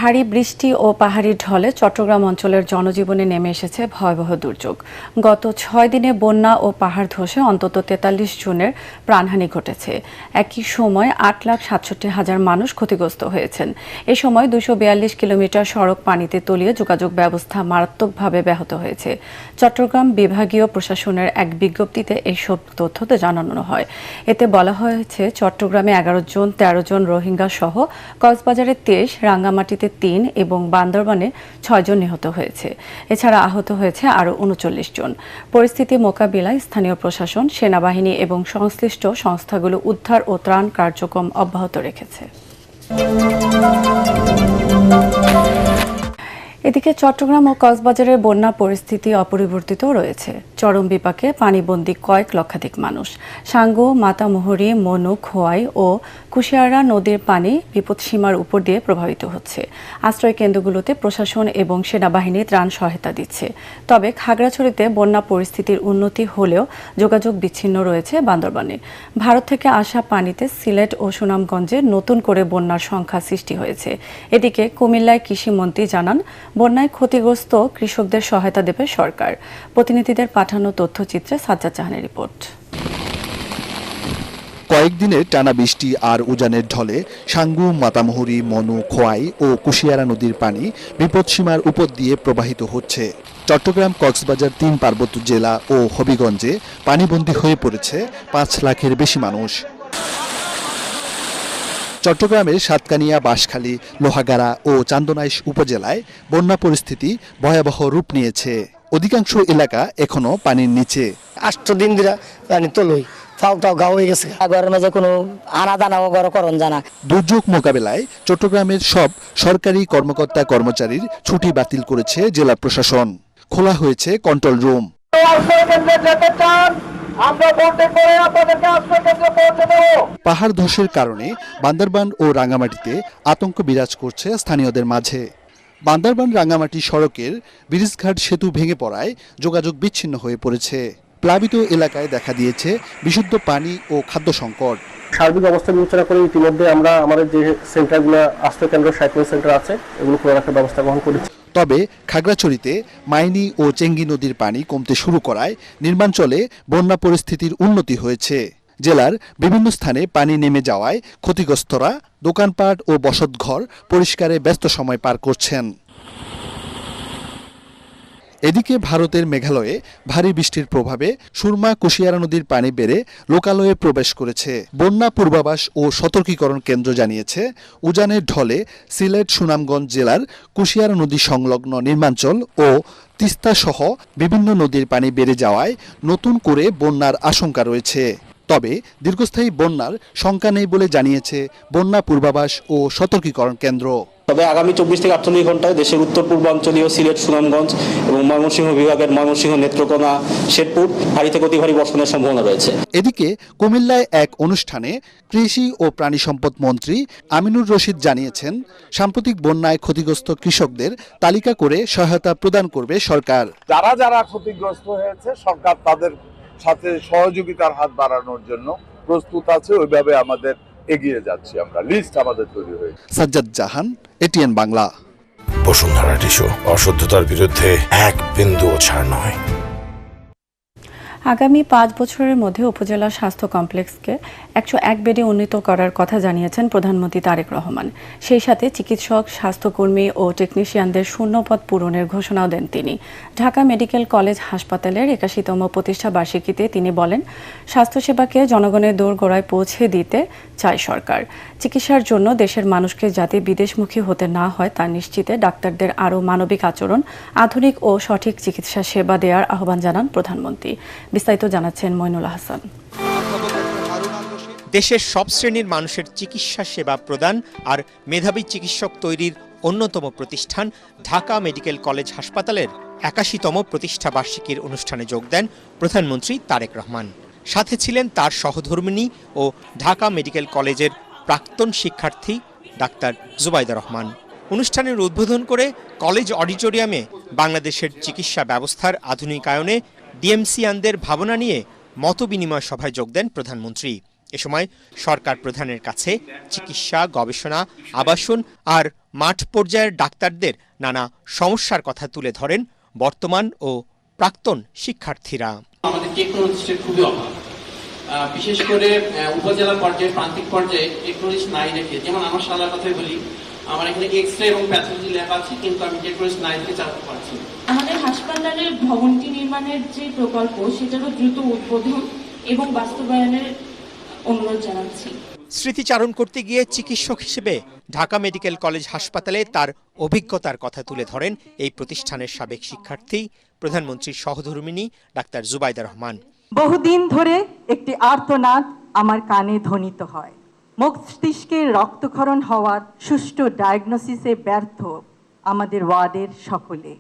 ভারী বৃষ্টি ও পাহাড়ি ঢলে চট্টগ্রাম অঞ্চলের জনজীবনে নেমে এসেছে ভয়াবহ দুর্যোগ। গত ৬ দিনে বন্যা ও পাহাড় ধসে অন্তত ৪৩ জনের প্রাণহানি ঘটেছে। একই সময় ৮,৬৭,০০০ মানুষ ক্ষতিগ্রস্ত হয়েছেন। এ সময় ২৪২ কিলোমিটার সড়ক পানিতে তলিয়ে যোগাযোগ ব্যবস্থা মারাত্মকভাবে ব্যাহত হয়েছে। চট্টগ্রাম বিভাগীয় প্রশাসনের এক বিজ্ঞপ্তিতে এইসব তথ্য জানানো হয়। এতে বলা হয়েছে, চট্টগ্রামে ১১ জন, ১৩ জন রোহিঙ্গা সহ কক্সবাজারে ২৩, রাঙ্গামাটিতে ৩ এবং বান্দরবানে ৬ জন নিহত হয়েছে। এছাড়া আহত হয়েছে আরও ৩৯ জন। পরিস্থিতি মোকাবিলায় স্থানীয় প্রশাসন, সেনাবাহিনী এবং সংশ্লিষ্ট সংস্থাগুলো উদ্ধার ও ত্রাণ কার্যক্রম অব্যাহত রেখেছে। এদিকে চট্টগ্রাম ও কক্সবাজারের বন্যা পরিস্থিতি অপরিবর্তিত রয়েছে। চরম বিপাকে পানিবন্দী কয়েক লক্ষাধিক মানুষ। সাঙ্গু, মাতামুহুরী, মনু, খোয়াই ও কুশিয়ারা নদীর পানি বিপদসীমার উপর দিয়ে প্রবাহিত হচ্ছে। আশ্রয় কেন্দ্রগুলোতে প্রশাসন এবং সেনাবাহিনী ত্রাণ সহায়তা দিচ্ছে। তবে খাগড়াছড়িতে বন্যা পরিস্থিতির উন্নতি হলেও যোগাযোগ বিচ্ছিন্ন রয়েছে বান্দরবানে। ভারত থেকে আসা পানিতে সিলেট ও সুনামগঞ্জে নতুন করে বন্যার সংখ্যা সৃষ্টি হয়েছে। এদিকে কুমিল্লায় কৃষিমন্ত্রী জানান, বন্যায় ক্ষতিগ্রস্ত কৃষকদের সহায়তা দেবে সরকার। প্রতিনিধিদের পাঠানো তথ্যচিত্রে সাজ্জাদ জাহানের রিপোর্ট। কয়েকদিনের টানা বৃষ্টি আর উজানের ঢলে সাঙ্গু, মাতামুহুরী, মনু, খোয়াই ও কুশিয়ারা নদীর পানি বিপদসীমার উপর দিয়ে প্রবাহিত হচ্ছে। চট্টগ্রাম, কক্সবাজার ৩ পার্বত্য জেলা ও হবিগঞ্জে পানিবন্দী হয়ে পড়েছে ৫ লাখের বেশি মানুষ। চট্টগ্রামের সাতকানিয়া, বাঁশখালী, লোহাগাড়া ও চান্দনাইশ উপজেলায় বন্যা পরিস্থিতি ভয়াবহ রূপ নিয়েছে। অধিকাংশ এলাকা এখনো পানির নিচে। ৮ দিন ধরে পানি তলই ফাউটাও গা হয়ে গেছে। আগের মাঝে কোনো আনা দানাও করণ জানা। দুর্যোগ মোকাবেলায় চট্টগ্রামের সব সরকারি কর্মকর্তা কর্মচারীর ছুটি বাতিল করেছে জেলা প্রশাসন। খোলা হয়েছে কন্ট্রোল রুম। পাহাড় ধসের কারণে বান্দরবান ও রাঙ্গামাটিতে আতঙ্ক বিরাজ করছে স্থানীয়দের মাঝে। বান্দরবান রাঙ্গামাটি সড়কের ব্রিজঘাট সেতু ভেঙে পড়ায় যোগাযোগ বিচ্ছিন্ন হয়ে পড়েছে। প্লাবিত এলাকায় দেখা দিয়েছে বিশুদ্ধ পানি ও খাদ্য সংকট। সার্বিক অবস্থা বিবেচনা করে ইতিমধ্যে আমরা আমাদের যে সেন্টারগুলো, আশ্রয় কেন্দ্র, সাইক্লোন সেন্টার আছে, এগুলো খোলা রাখার ব্যবস্থা গ্রহণ করেছি। তবে খাগড়াছড়িতে মাইনী ও চেঙ্গি নদীর পানি কমতে শুরু করায় নির্মাঞ্চলে বন্যা পরিস্থিতির উন্নতি হয়েছে। জেলার বিভিন্ন স্থানে পানি নেমে যাওয়ায় ক্ষতিগ্রস্তরা দোকানপাট ও বসতঘর পরিষ্কারে ব্যস্ত সময় পার করছেন। এদিকে ভারতের মেঘালয়ে ভারী বৃষ্টির প্রভাবে সুরমা, কুশিয়ারা নদীর পানি বেড়ে লোকালয়ে প্রবেশ করেছে। বন্যা পূর্বাভাস ও সতর্কীকরণ কেন্দ্র জানিয়েছে, উজানের ঢলে সিলেট, সুনামগঞ্জ জেলার কুশিয়ারা নদী সংলগ্ন নির্মাঞ্চল ও তিস্তা সহ বিভিন্ন নদীর পানি বেড়ে যাওয়ায় নতুন করে বন্যার আশঙ্কা রয়েছে। তবে দীর্ঘস্থায়ী বন্যার শঙ্কা নেই বলে জানিয়েছে বন্যা পূর্বাভাস ও সতর্কীকরণ কেন্দ্র। তবে আগামী ২৪ থেকে ৪৮ ঘন্টায় দেশের উত্তর পূর্বাঞ্চলীয় সিলেট, সুনামগঞ্জ এবং ময়মনসিংহ বিভাগের ময়মনসিংহ, নেত্রকোনা, শেরপুর ভারী থেকে অতি ভারী বর্ষণের সম্ভাবনা রয়েছে। এদিকে কুমিল্লায় এক অনুষ্ঠানে কৃষি ও প্রাণী সম্পদ মন্ত্রী আমিনুর রশিদ জানিয়েছেন, সাম্প্রতিক বন্যায় ক্ষতিগ্রস্ত কৃষকদের তালিকা করে সহায়তা প্রদান করবে সরকার। যারা যারা ক্ষতিগ্রস্ত হয়েছে, সরকার তাদের সাথে সহযোগিতার হাত বাড়ানোর জন্য প্রস্তুত আছে। ওইভাবে আমাদের এগিয়ে যাচ্ছি আমরা, লিস্ট আমাদের তৈরি হয়েছে। সাজ্জাদ জাহান, এটিএন বাংলা। বসুন্ধরা টিস্যু, অশুদ্ধতার বিরুদ্ধে এক বিন্দুও ছাড় নয়। আগামী ৫ বছরের মধ্যে উপজেলা স্বাস্থ্য কমপ্লেক্সকে ১০১ বেডে উন্নীত করার কথা জানিয়েছেন প্রধানমন্ত্রী তারেক রহমান। সেই সাথে চিকিৎসক, স্বাস্থ্যকর্মী ও টেকনিশিয়ানদের শূন্যপদ পূরণের ঘোষণাও দেন তিনি। ঢাকা মেডিকেল কলেজ হাসপাতালের ৮১তম প্রতিষ্ঠা বার্ষিকীতে তিনি বলেন, স্বাস্থ্যসেবাকে জনগণের দোরগোড়ায় পৌঁছে দিতে চায় সরকার। চিকিৎসার জন্য দেশের মানুষকে যাতে বিদেশমুখী হতে না হয় তা নিশ্চিতে ডাক্তারদের আরও মানবিক আচরণ, আধুনিক ও সঠিক চিকিৎসা সেবা দেওয়ার আহ্বান জানান প্রধানমন্ত্রী। বিস্তারিত জানাচ্ছেন মইনুল হাসান। দেশের সব শ্রেণীর মানুষের চিকিৎসা সেবা প্রদান আর মেধাবী চিকিৎসক তৈরির অন্যতম প্রতিষ্ঠান ঢাকা মেডিকেল কলেজ হাসপাতালের ৮১তম প্রতিষ্ঠা বার্ষিকীর অনুষ্ঠানে যোগ দেন প্রধানমন্ত্রী তারেক রহমান। সাথে ছিলেন তার সহধর্মিণী ও ঢাকা মেডিকেল কলেজের প্রাক্তন শিক্ষার্থী ডাক্তার জুবাইদা রহমান। অনুষ্ঠানের উদ্বোধন করে কলেজ অডিটোরিয়ামে বাংলাদেশের চিকিৎসা ব্যবস্থার আধুনিকায়নে ডিএমসিয়ানদের ভাবনা নিয়ে মতবিনিময় সভায় যোগ দেন প্রধানমন্ত্রী। এ সময় সরকার প্রধানের কাছে চিকিৎসা, গবেষণা, আবাসন আর মাঠ পর্যায়ের ডাক্তারদের নানা সমস্যার কথা তুলে ধরেন বর্তমান ও প্রাক্তন শিক্ষার্থীরা। আমাদের টেকনোলজিস্টের খুবই অভাব, বিশেষ করে উপজেলা পর্যায়ে, প্রান্তিক পর্যায়ে টেকনোলজিস্ট নাই রেখে, যেমন আমার শালার কথাই বলি, আমার এখানে এক্স-রে এবং প্যাথোলজি ল্যাব আছে, কিন্তু আমি টেকনোলজিস্ট নাই রেখে চালাতে পারছি না। আমাদের হাসপাতালের ভবনটি নির্মাণের যে প্রকল্প, সেটারও দ্রুত উদ্বোধন এবং বাস্তবায়নের অনুরোধ জানাচ্ছি। স্মৃতিচারণ করতে গিয়ে চিকিৎসক হিসেবে ঢাকা মেডিকেল কলেজ হাসপাতালে তার অভিজ্ঞতার কথা তুলে ধরেন এই প্রতিষ্ঠানের সাবেক শিক্ষার্থী, প্রধানমন্ত্রীর সহধর্মিণী ডাক্তার জুবাইদা রহমান। বহুদিন ধরে একটি আর্তনাদ আমার কানে ধ্বনিত হয়। মস্তিষ্কের রক্তক্ষরণ হওয়ার সুষ্ঠু ডায়াগনোসিসে ব্যর্থ আমাদের ওয়ার্ডের সকলে,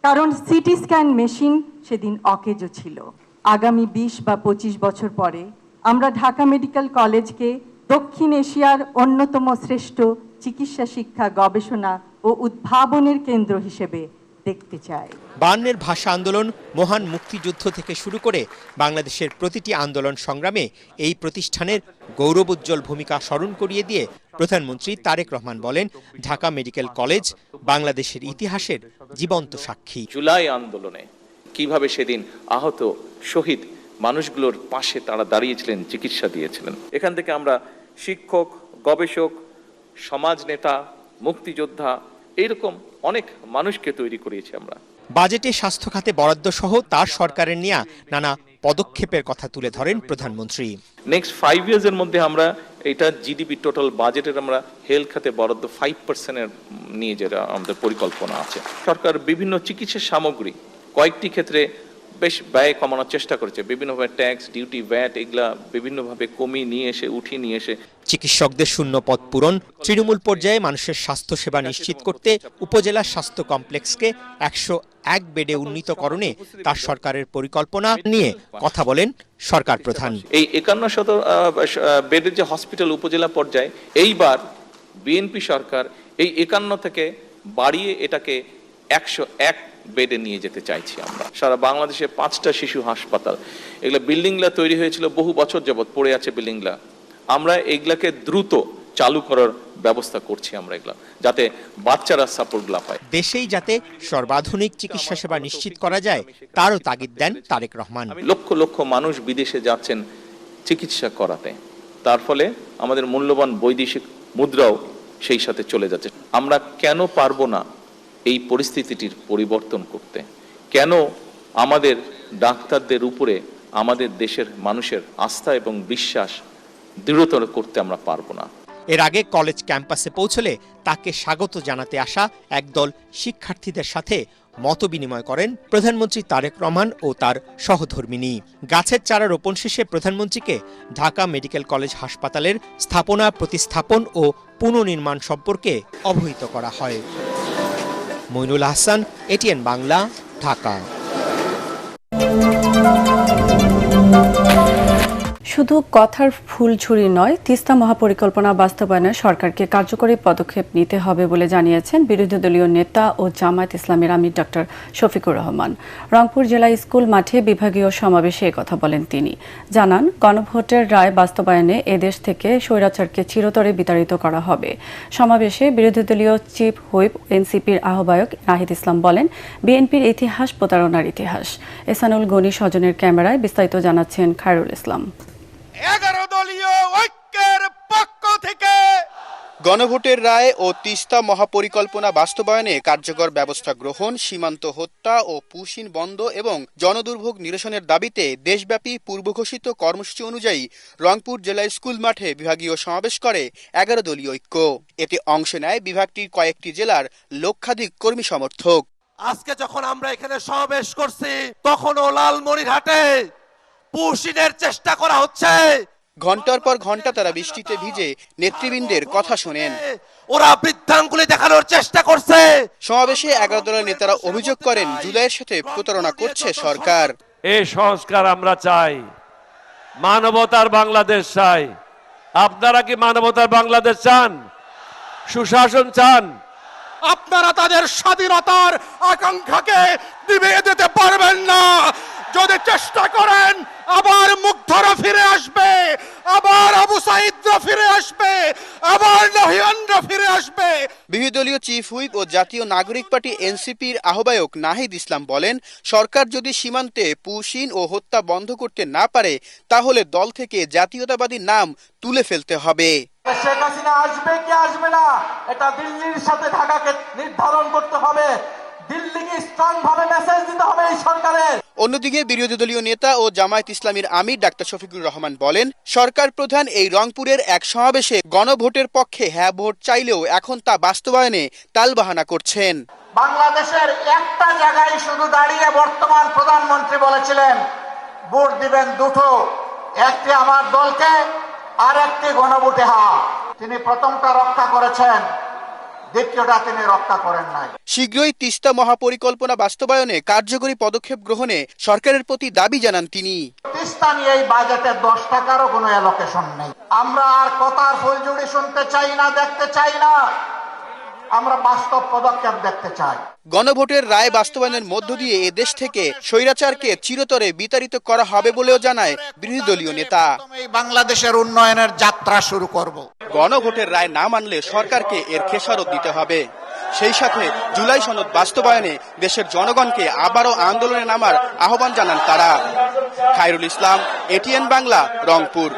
কারণ সিটি স্ক্যান মেশিন সেদিন অকেজো ছিল। আগামী 20 বা 25 বছর পরে আমরা ঢাকা মেডিকেল কলেজকে দক্ষিণ এশিয়ার অন্যতম শ্রেষ্ঠ চিকিৎসা শিক্ষা, গবেষণা ও উদ্ভাবনের কেন্দ্র হিসেবে দেখতে চাই। 52-এর ভাষা আন্দোলন, মহান মুক্তিযুদ্ধ থেকে শুরু করে বাংলাদেশের প্রতিটি আন্দোলন সংগ্রামে এই প্রতিষ্ঠানের গৌরবোজ্জ্বল ভূমিকা স্মরণ করিয়ে দিয়ে প্রধানমন্ত্রী তারেক রহমান বলেন, ঢাকা মেডিকেল কলেজ বাংলাদেশের ইতিহাসের জীবন্ত সাক্ষী। জুলাই আন্দোলনে কিভাবে সেদিন আহত শহীদ মানুষগুলোর পাশে তারা দাঁড়িয়েছিলেন, চিকিৎসা দিয়েছিলেন। এখান থেকে আমরা শিক্ষক, গবেষক, সমাজ নেতা, মুক্তিযোদ্ধা, এইরকম অনেক মানুষকে তৈরি করিয়েছি আমরা। বাজেটে স্বাস্থ্য খাতে বরাদ্দ সহ তার সরকারের নেয়া নানা পদক্ষেপের কথা তুলে ধরেন প্রধানমন্ত্রী। নেক্সট 5 ইয়ার্সের মধ্যে আমরা এটা জিডিপি টোটাল বাজেটের আমরা হেলথ খাতে বরাদ্দ 5% নিয়ে যেটা আমাদের পরিকল্পনা আছে। সরকার বিভিন্ন চিকিৎসা সামগ্রী কয়েকটি ক্ষেত্রে বেশ ব্যয় কমানোর চেষ্টা করেছে, বিভিন্নভাবে ট্যাক্স, ডিউটি, ভ্যাট এগুলা বিভিন্নভাবে কমিয়ে নিয়ে এসে, উঠিয়ে নিয়ে এসে। চিকিৎসকদের শূন্য পদ পূরণ, তৃণমূল পর্যায়ে মানুষের স্বাস্থ্যসেবা নিশ্চিত করতে উপজেলা স্বাস্থ্য কমপ্লেক্সকে 101 বেডে উন্নীতকরণে তার সরকারের পরিকল্পনা নিয়ে কথা বলেন সরকার প্রধান। এই 5100 বেডের যে হসপিটাল উপজেলা পর্যায়ে, এইবার বিএনপি সরকার এই 51 থেকে বাড়িয়ে এটাকে 101 বেডে নিয়ে যেতে চাইছি আমরা। সারা বাংলাদেশে 5টা শিশু হাসপাতাল, এগুলা বিল্ডিংগুলা তৈরি হয়েছিল বহু বছর যাবত পড়ে আছে বিল্ডিংগুলা, আমরা এগুলাকে দ্রুত চালু করার ব্যবস্থা করছি আমরা, এগুলা যাতে বাচ্চারা সাপোর্টগুলা পায়। দেশেই যাতে সর্বাধুনিক চিকিৎসা সেবা নিশ্চিত করা যায় তারও তাগিদ দেন তারেক রহমান। লক্ষ লক্ষ মানুষ বিদেশে যাচ্ছেন চিকিৎসা করাতে, তার ফলে আমাদের মূল্যবান বৈদেশিক মুদ্রাও সেই সাথে চলে যাচ্ছে। আমরা কেন পারবো না এই পরিস্থিতিটির পরিবর্তন করতে? কেন আমাদের ডাক্তারদের উপরে আমাদের দেশের মানুষের আস্থা এবং বিশ্বাস দৃঢ়তর করতে আমরা পারবো না? এর আগে কলেজ ক্যাম্পাসে পৌঁছলে তাকে স্বাগত জানাতে আসা একদল শিক্ষার্থীদের সাথে মতবিনিময় করেন প্রধানমন্ত্রী তারেক রহমান ও তার সহধর্মিণী। গাছের চারা রোপণ শেষে প্রধানমন্ত্রীকে ঢাকা মেডিকেল কলেজ হাসপাতালের স্থাপনা, প্রতিস্থাপন ও পুনর্নির্মাণ সম্পর্কে অবহিত করা হয়। মইনুল হাসান, এটিএন বাংলা, ঢাকা। শুধু কথার ফুলঝুরি নয়, তিস্তা মহাপরিকল্পনা বাস্তবায়নে সরকারকে কার্যকরী পদক্ষেপ নিতে হবে বলে জানিয়েছেন বিরোধী দলীয় নেতা ও জামায়াত ইসলামের আমির ডক্টর শফিকুর রহমান। রংপুর জেলা স্কুল মাঠে বিভাগীয় সমাবেশে কথা বলেন তিনি। জানান, গণভোটের রায় বাস্তবায়নে এদেশ থেকে স্বৈরাচারকে চিরতরে বিতাড়িত করা হবে। সমাবেশে বিরোধী দলীয় চিফ হুইপ এনসিপির আহ্বায়ক নাহিদ ইসলাম বলেন, বিএনপির ইতিহাস প্রতারণার ইতিহাস। এসানুল গনি স্বজনের ক্যামেরায় বিস্তারিত জানাচ্ছেন খায়রুল ইসলাম। 11 দলীয় ঐক্যের পক্ষ থেকে গণভোটের রায় ও তিস্তা মহাপরিকল্পনা বাস্তবায়নে কার্যকর ব্যবস্থা গ্রহণ, সীমান্ত হত্যা ও পুশিন বন্ধ এবং জনদুর্ভোগ নিরসনের দাবিতে দেশব্যাপী পূর্বঘোষিত কর্মসূচি অনুযায়ী রংপুর জেলা স্কুল মাঠে বিভাগীয় সমাবেশ করে 11 দলীয় ঐক্য। এতে অংশ নেয় বিভাগটির কয়েকটি জেলার লক্ষাধিক কর্মী সমর্থক। আজকে যখন আমরা এখানে সমাবেশ করছি, তখনও লালমনিরহাটে পুশিনের চেষ্টা করা হচ্ছে। ঘন্টার পর ঘন্টা তারা বৃষ্টিতে ভিজে নেতৃবৃন্দের কথা শোনেন। ওরা বৃদ্ধাঙ্গুলি দেখানোর চেষ্টা করছে। সমাবেশে 11 দলের নেতারা অভিযোগ করেন, জুলাইয়ের সাথে প্রতারণা করছে সরকার। এই সংস্কার আমরা চাই, মানবতার বাংলাদেশ চাই। আপনারা কি মানবতার বাংলাদেশ চান? সুশাসন চান? আপনারা তাদের স্বাধীনতার আকাঙ্ক্ষাকে নিভিয়ে দিতে পারবেন না। যদি চেষ্টা করেন আবার মুগ্ধরা ফিরে আসবে, আবার আবু সাঈদরা ফিরে আসবে, আবার নহিয়ানরা ফিরে আসবে। বিরোধী চিফ হুইপ ও জাতীয় নাগরিক পার্টি এনসিপির আহ্বায়ক নাহিদ ইসলাম বলেন, সরকার যদি সীমান্তে পুশিন ও হত্যা বন্ধ করতে না পারে তাহলে দল থেকে জাতীয়তাবাদী নাম তুলে ফেলতে হবে। শেখ হাসিনা আসবে কি আসবে না এটা দিল্লির সাথে ঢাকাকে নির্ধারণ করতে হবে। দিল্লিকে স্ট্রং ভাবে মেসেজ দিতে হবে এই সরকারের। অন্যদিকে বিরোধী দলীয় নেতা ও জামায়াত ইসলামীর আমির ডাক্তার শফিকুর রহমান বলেন, সরকার প্রধান এই রংপুরের এক সমাবেশে গণভোটের পক্ষে হ্যাঁ ভোট চাইলেও এখন তা বাস্তবায়নে তালবাহানা করছেন। বাংলাদেশের একটা জায়গায় শুধু দাঁড়িয়ে বর্তমান প্রধানমন্ত্রী বলেছিলেন ভোট দিবেন দুটো, একটি আমার দলকে আর একটি গণভোটে হ্যাঁ। তিনি প্রথমটা রক্ষা করেছেন, দ্বিতীয়টা তিনি রক্ষা করেন নাই। শীঘ্রই তিস্তা মহাপরিকল্পনা বাস্তবায়নে কার্যকরী পদক্ষেপ গ্রহণে সরকারের প্রতি দাবি জানান তিনি। তিস্তা নিয়ে এই বাজেটে 10 টাকারও কোনো অ্যালোকেশন নেই। আমরা আর কথার ফুলঝুড়ি শুনতে চাই না, দেখতে চাই না, আমরা বাস্তব পদক্ষেপ দেখতে চাই। গণভোটের রায় বাস্তবায়নের মধ্য দিয়ে এ দেশ থেকে স্বৈরাচারকে চিরতরে বিতাড়িত করা হবে বলেও জানায় বিরোধী দলীয় নেতা। বাংলাদেশের উন্নয়নের যাত্রা শুরু করব। গণভোটের রায় না মানলে সরকারকে এর খেসারত দিতে হবে। সেই সাথে জুলাই সনদ বাস্তবায়নে দেশের জনগণকে আবারও আন্দোলনে নামার আহ্বান জানান তারা। খায়রুল ইসলাম, এটিএন বাংলা, রংপুর।